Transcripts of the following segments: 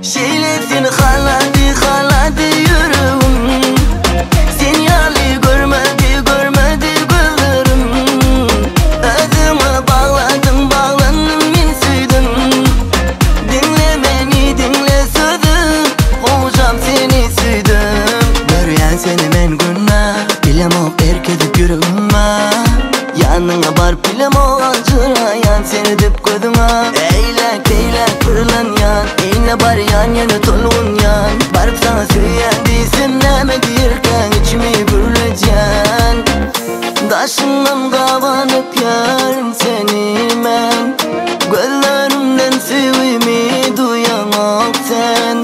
Şeyler seni haladı yüreğim. Sen yali görmedi gözlerim. Özüme bağlandım men süydüm. Dinle beni dinle sözüm, hocam seni süydüm. Görüyen seni men günah, bilem o erkezip yüreğime. Yanına bar bilem o acırayan seni dip gözüme. Eylek kırılan yan, eyle bar yan yana tolun yan. Barıp sana söyleyen değilsin neme diyirken içimi gürleyeceksin. Daşından kavanıp yarım seni men. Gözlerimden sevimi duyan ol sen.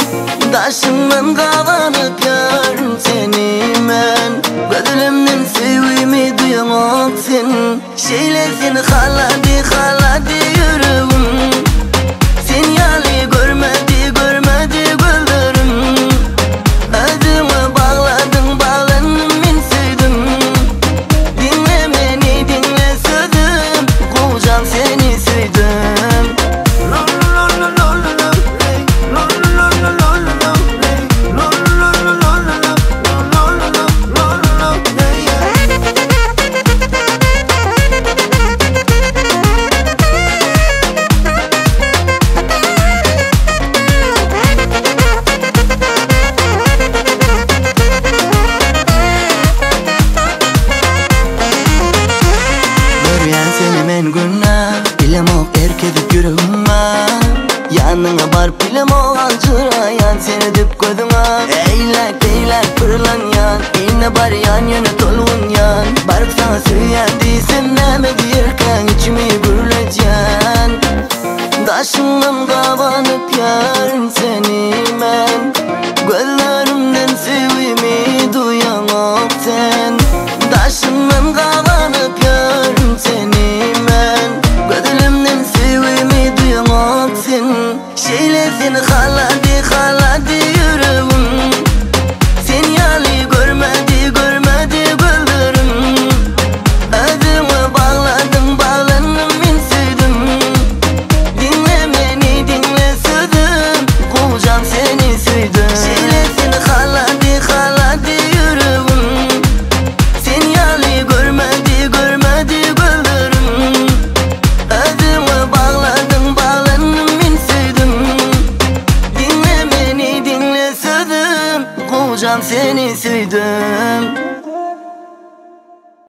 Daşından kavanıp yarım seni men. Gözlerimden sevimi duyan ol sen. Şeyler seni haladı